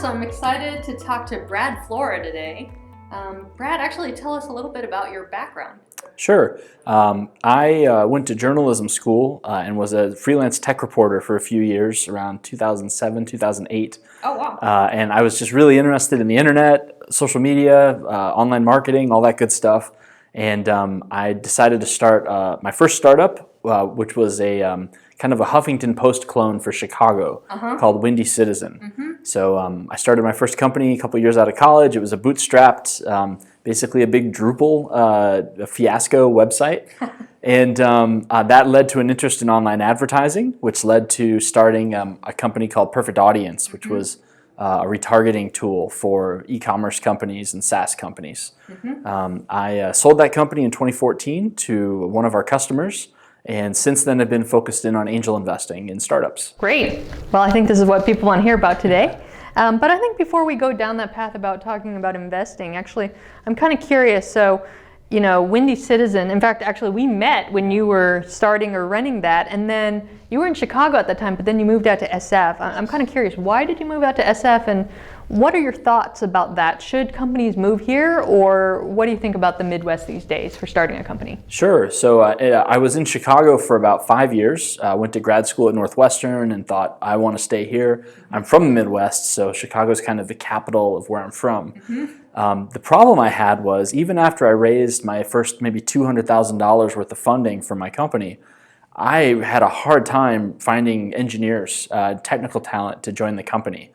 so I'm excited to talk to Brad Flora today. Brad, actually tell us a little bit about your background. Sure. I went to journalism school and was a freelance tech reporter for a few years, around 2007, 2008. Oh, wow. And I was just really interested in the internet, social media, online marketing, all that good stuff. And I decided to start my first startup, which was a kind of a Huffington Post clone for Chicago called Windy Citizen. So I started my first company a couple years out of college. It was a bootstrapped, basically a big Drupal a fiasco website. And that led to an interest in online advertising, which led to starting a company called Perfect Audience, which was a retargeting tool for e-commerce companies and SaaS companies. I sold that company in 2014 to one of our customers, and since then I've been focused in on angel investing in startups. Great. Well, I think this is what people want to hear about today. But I think before we go down that path about talking about investing, actually, I'm kind of curious. So, you know, Windy Citizen, in fact, actually, we met when you were starting or running that, and then you were in Chicago at the time, but then you moved out to SF. I'm kind of curious, why did you move out to SF, and what are your thoughts about that? Should companies move here, or what do you think about the Midwest these days for starting a company? Sure. So I was in Chicago for about 5 years. Went to grad school at Northwestern and thought, I want to stay here. I'm from the Midwest, so Chicago's kind of the capital of where I'm from. The problem I had was, even after I raised my first maybe $200,000 worth of funding for my company, I had a hard time finding engineers, technical talent to join the company.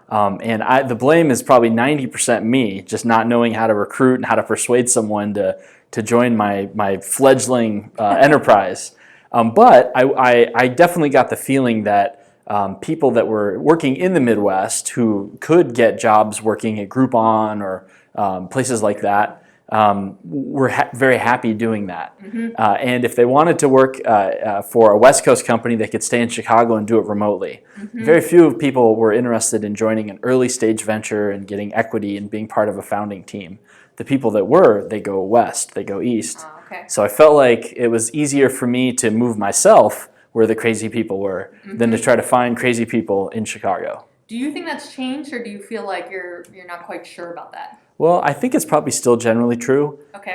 And the blame is probably 90% me, just not knowing how to recruit and how to persuade someone to join my fledgling enterprise. But I definitely got the feeling that people that were working in the Midwest who could get jobs working at Groupon or places like that were very happy doing that. And if they wanted to work for a West Coast company, they could stay in Chicago and do it remotely. Very few people were interested in joining an early stage venture and getting equity and being part of a founding team. The people that were, they go west, they go east. So I felt like it was easier for me to move myself where the crazy people were than to try to find crazy people in Chicago. Do you think that's changed, or do you feel like you're not quite sure about that? Well, I think it's probably still generally true. Okay.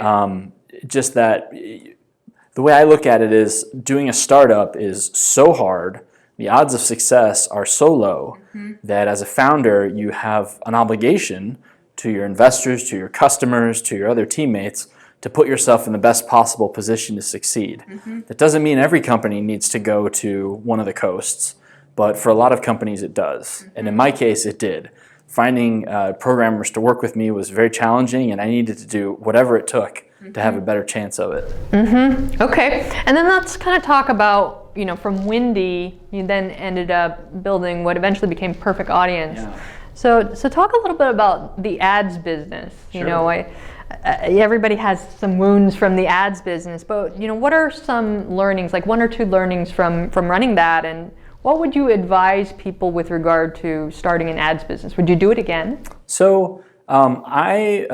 Just that the way I look at it is, doing a startup is so hard, the odds of success are so low that as a founder you have an obligation to your investors, to your customers, to your other teammates, to put yourself in the best possible position to succeed. That doesn't mean every company needs to go to one of the coasts, but for a lot of companies it does. And in my case, it did. Finding programmers to work with me was very challenging, and I needed to do whatever it took to have a better chance of it. Okay, and then let's kind of talk about, you know, from Windy, you then ended up building what eventually became Perfect Audience. So talk a little bit about the ads business. You know, everybody has some wounds from the ads business, but you know, what are some learnings, like one or two learnings from running that, and what would you advise people with regard to starting an ads business? Would you do it again? So I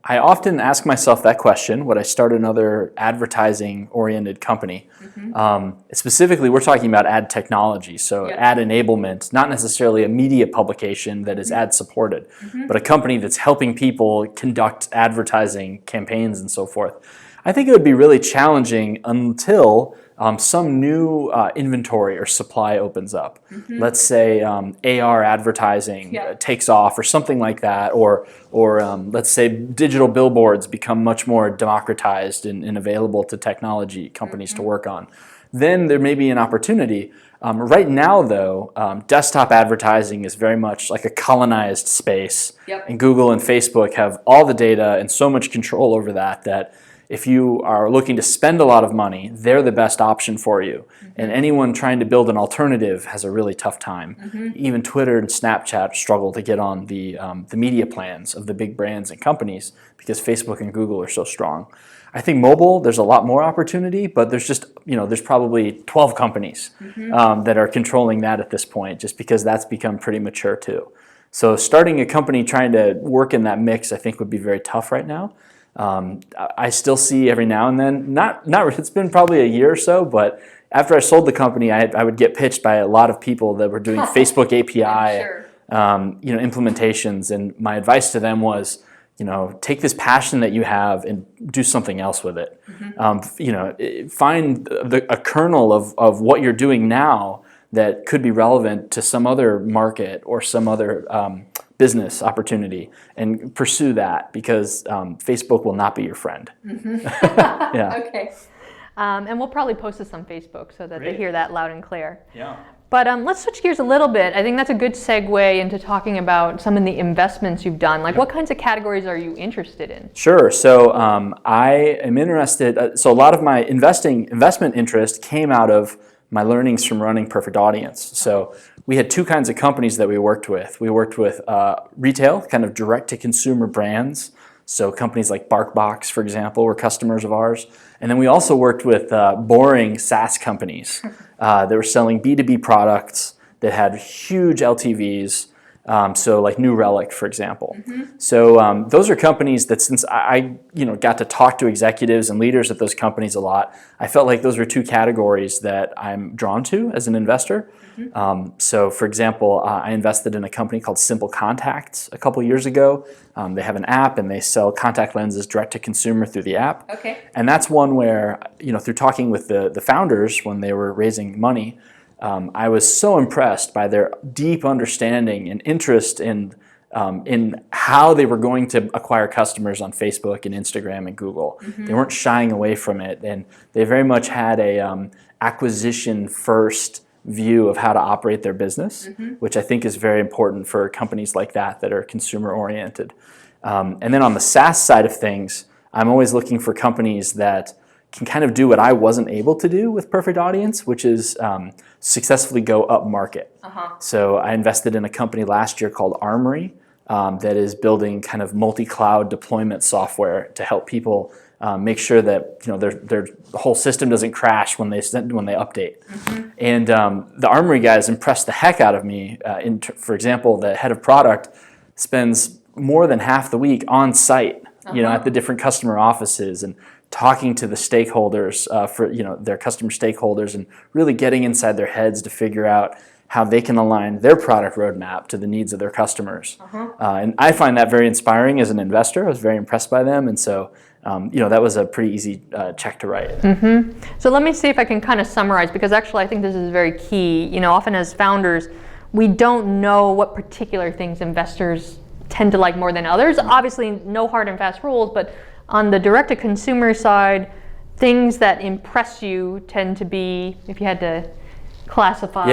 often ask myself that question: would I start another advertising-oriented company? Specifically, we're talking about ad technology, so ad enablement, not necessarily a media publication that is ad-supported, but a company that's helping people conduct advertising campaigns and so forth. I think it would be really challenging until some new inventory or supply opens up. Let's say AR advertising takes off or something like that, or let's say digital billboards become much more democratized and available to technology companies to work on. Then there may be an opportunity. Right now, though, desktop advertising is very much like a colonized space, and Google and Facebook have all the data and so much control over that if you are looking to spend a lot of money, they're the best option for you. And anyone trying to build an alternative has a really tough time. Even Twitter and Snapchat struggle to get on the media plans of the big brands and companies because Facebook and Google are so strong. I think mobile, there's a lot more opportunity, but there's just, there's probably 12 companies that are controlling that at this point, just because that's become pretty mature too. So starting a company trying to work in that mix, I think, would be very tough right now. I still see every now and then, it's been probably a year or so, but after I sold the company, I would get pitched by a lot of people that were doing Facebook API implementations. And my advice to them was, take this passion that you have and do something else with it. Find a kernel of what you're doing now that could be relevant to some other market or some other business opportunity, and pursue that, because Facebook will not be your friend. Yeah. Okay. And we'll probably post this on Facebook so that they hear that loud and clear. Yeah. But let's switch gears a little bit. I think that's a good segue into talking about some of the investments you've done. Like, what kinds of categories are you interested in? Sure. So I am interested. So a lot of my investment interest came out of my learnings from running Perfect Audience. So we had two kinds of companies that we worked with. We worked with retail, kind of direct-to-consumer brands. So companies like BarkBox, for example, were customers of ours. And then we also worked with boring SaaS companies that were selling B2B products that had huge LTVs. So like New Relic, for example. So those are companies that, since I got to talk to executives and leaders at those companies a lot, I felt like those were two categories that I'm drawn to as an investor. So for example, I invested in a company called Simple Contacts a couple years ago. They have an app and they sell contact lenses direct to consumer through the app. Okay. And that's one where, through talking with the founders when they were raising money, I was so impressed by their deep understanding and interest in how they were going to acquire customers on Facebook and Instagram and Google. They weren't shying away from it, and they very much had a acquisition first view of how to operate their business, which I think is very important for companies like that are consumer oriented. And then on the SaaS side of things, I'm always looking for companies that can kind of do what I wasn't able to do with Perfect Audience, which is successfully go up market. So I invested in a company last year called Armory that is building kind of multi-cloud deployment software to help people make sure that their whole system doesn't crash when they update. And the Armory guys impressed the heck out of me. For example, the head of product spends more than half the week on site, at the different customer offices and talking to the stakeholders for their customer stakeholders, and really getting inside their heads to figure out how they can align their product roadmap to the needs of their customers. And I find that very inspiring as an investor. I was very impressed by them, and so that was a pretty easy check to write. So let me see if I can kind of summarize, because actually I think this is very key. Often as founders, we don't know what particular things investors tend to like more than others. Obviously, no hard and fast rules, but on the direct-to-consumer side, things that impress you tend to be, if you had to classify,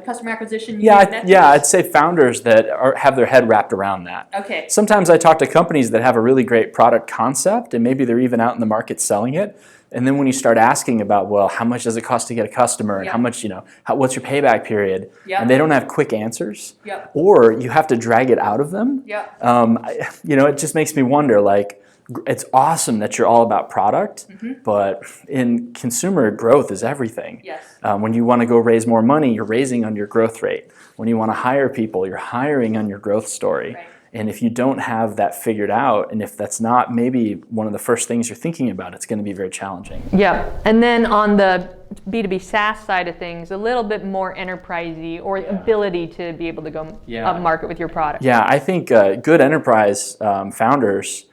customer acquisition. I'd say founders that have their head wrapped around that. Okay. Sometimes I talk to companies that have a really great product concept, and maybe they're even out in the market selling it. And then when you start asking about, well, how much does it cost to get a customer, and how much, what's your payback period, and they don't have quick answers, or you have to drag it out of them. It just makes me wonder, like, it's awesome that you're all about product, but in consumer, growth is everything. When you want to go raise more money, you're raising on your growth rate. When you want to hire people, you're hiring on your growth story. And if you don't have that figured out, and if that's not maybe one of the first things you're thinking about, it's going to be very challenging. And then on the B2B SaaS side of things, a little bit more enterprisey, or ability to be able to go up market with your product. I think good enterprise founders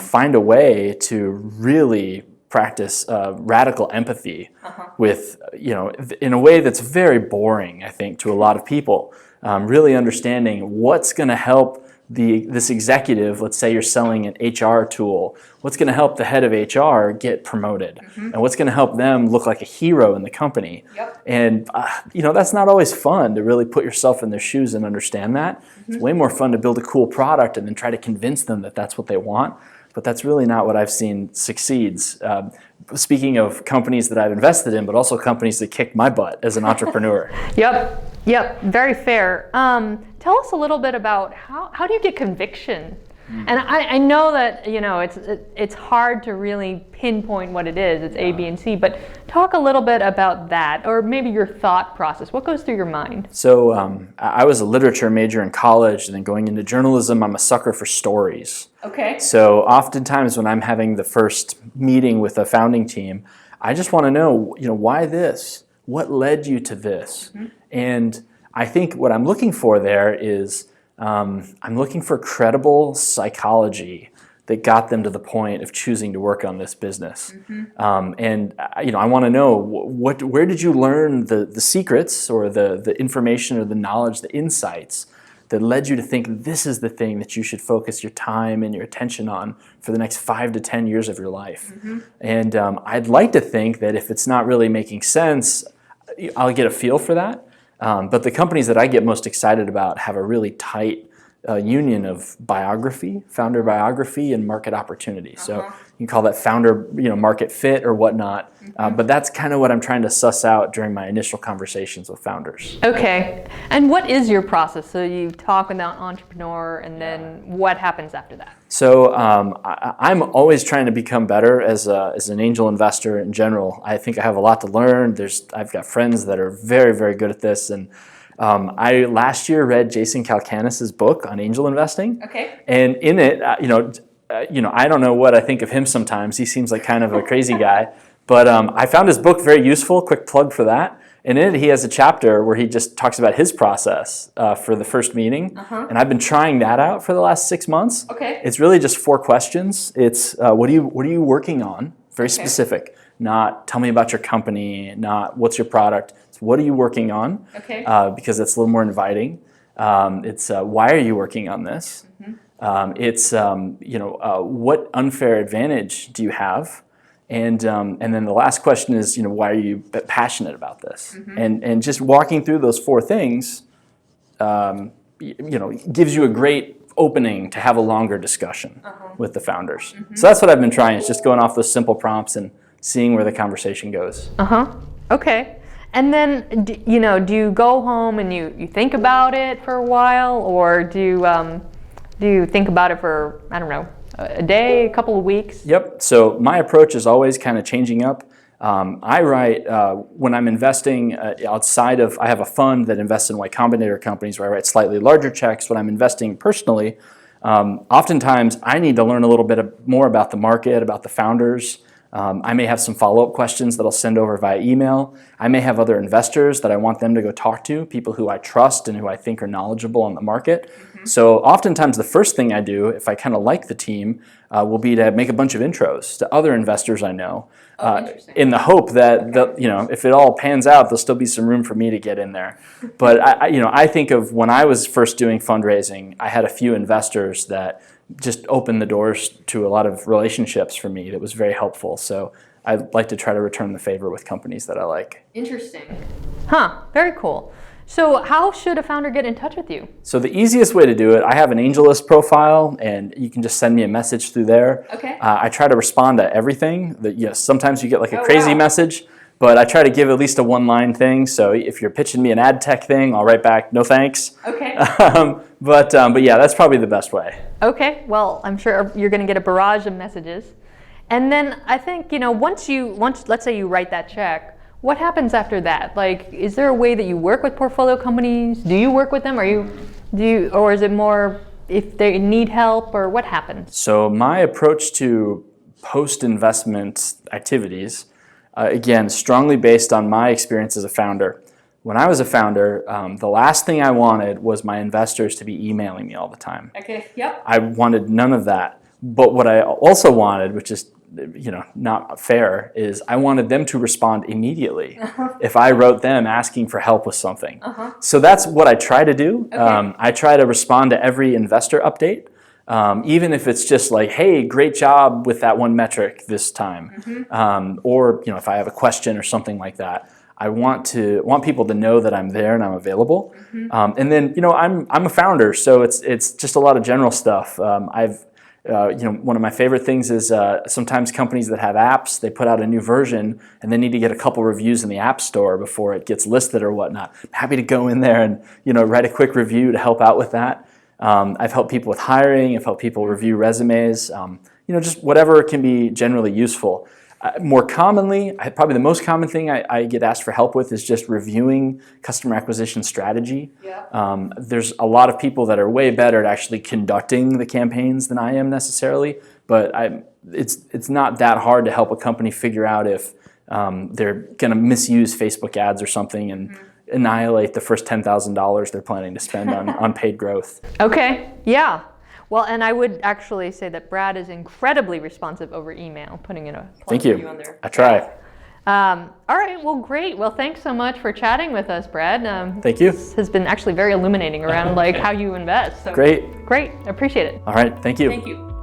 find a way to really practice radical empathy with, in a way that's very boring, I think, to a lot of people. Really understanding what's going to help this executive. Let's say you're selling an HR tool. What's going to help the head of HR get promoted, and what's going to help them look like a hero in the company. And that's not always fun to really put yourself in their shoes and understand that. It's way more fun to build a cool product and then try to convince them that that's what they want. But that's really not what I've seen succeeds. Speaking of companies that I've invested in, but also companies that kicked my butt as an entrepreneur. Yep, very fair. Tell us a little bit about how do you get conviction? And I know that it's hard to really pinpoint what it is. It's A, B, and C. But talk a little bit about that, or maybe your thought process. What goes through your mind? So I was a literature major in college, and then going into journalism, I'm a sucker for stories. Okay. So oftentimes when I'm having the first meeting with a founding team, I just want to know, why this? What led you to this? And I think what I'm looking for there is I'm looking for credible psychology that got them to the point of choosing to work on this business. And I want to know where did you learn the secrets or the information or the knowledge, the insights that led you to think this is the thing that you should focus your time and your attention on for the next 5 to 10 years of your life. And I'd like to think that if it's not really making sense, I'll get a feel for that. But the companies that I get most excited about have a really tight union of biography, founder biography, and market opportunity. So you can call that founder, market fit or whatnot. But that's kind of what I'm trying to suss out during my initial conversations with founders. Okay. And what is your process? So you talk with an entrepreneur, and then what happens after that? So I'm always trying to become better as an angel investor in general. I think I have a lot to learn. I've got friends that are very, very good at this, and I last year read Jason Calacanis's book on angel investing. Okay. And in it, I don't know what I think of him sometimes. He seems like kind of a crazy guy. But I found his book very useful. Quick plug for that. And in it, he has a chapter where he just talks about his process for the first meeting. And I've been trying that out for the last 6 months. Okay. It's really just 4 questions. It's what are you working on? Very specific. Not tell me about your company. Not what's your product. It's what are you working on? Okay. Because it's a little more inviting. It's why are you working on this? It's what unfair advantage do you have? And then the last question is, why are you passionate about this? And just walking through those 4 things, gives you a great opening to have a longer discussion with the founders. So that's what I've been trying, is just going off those simple prompts and seeing where the conversation goes. Okay. And then, do you go home and you think about it for a while, or do you think about it for, I don't know, a day, a couple of weeks? Yep. So my approach is always kind of changing up. I write, when I'm investing outside of, I have a fund that invests in Y Combinator companies where I write slightly larger checks. When I'm investing personally, oftentimes I need to learn a little bit more about the market, about the founders. I may have some follow-up questions that I'll send over via email. I may have other investors that I want them to go talk to, people who I trust and who I think are knowledgeable on the market. So oftentimes the first thing I do, if I kind of like the team, will be to make a bunch of intros to other investors I know, in the hope that if it all pans out, there'll still be some room for me to get in there. But I think of when I was first doing fundraising, I had a few investors that just opened the doors to a lot of relationships for me that was very helpful. So I'd like to try to return the favor with companies that I like. Interesting. Very cool. So how should a founder get in touch with you? So the easiest way to do it, I have an AngelList profile, and you can just send me a message through there. Okay. I try to respond to everything. Sometimes you get like a crazy message, but I try to give at least a 1-line thing. So if you're pitching me an ad tech thing, I'll write back, no thanks. Okay. But yeah, that's probably the best way. Okay. Well, I'm sure you're going to get a barrage of messages. And then I think, once let's say you write that check, what happens after that? Like, is there a way that you work with portfolio companies? Do you work with them? Or is it more if they need help, or what happens? So my approach to post-investment activities, again, strongly based on my experience as a founder. When I was a founder, the last thing I wanted was my investors to be emailing me all the time. Okay. Yep. I wanted none of that. But what I also wanted, which is not fair, is I wanted them to respond immediately if I wrote them asking for help with something. So that's what I try to do. Okay. I try to respond to every investor update, even if it's just like, hey, great job with that one metric this time. Or if I have a question or something like that. I want people to know that I'm there and I'm available. And then I'm a founder, so it's just a lot of general stuff. One of my favorite things is sometimes companies that have apps, they put out a new version and they need to get a couple reviews in the App Store before it gets listed or whatnot. I'm happy to go in there and write a quick review to help out with that. I've helped people with hiring. I've helped people review resumes. Just whatever can be generally useful. More commonly, probably the most common thing I get asked for help with is just reviewing customer acquisition strategy. Yeah. There's a lot of people that are way better at actually conducting the campaigns than I am necessarily, but it's not that hard to help a company figure out if they're going to misuse Facebook ads or something, and annihilate the first $10,000 they're planning to spend on paid growth. Okay, yeah. Well, and I would actually say that Brad is incredibly responsive over email, putting in a plug Thank for you. on there. I try. All right, well, great. Well, thanks so much for chatting with us, Brad. Thank you. This has been actually very illuminating around like how you invest. So Great. Great, I appreciate it. All right, thank you. Thank you.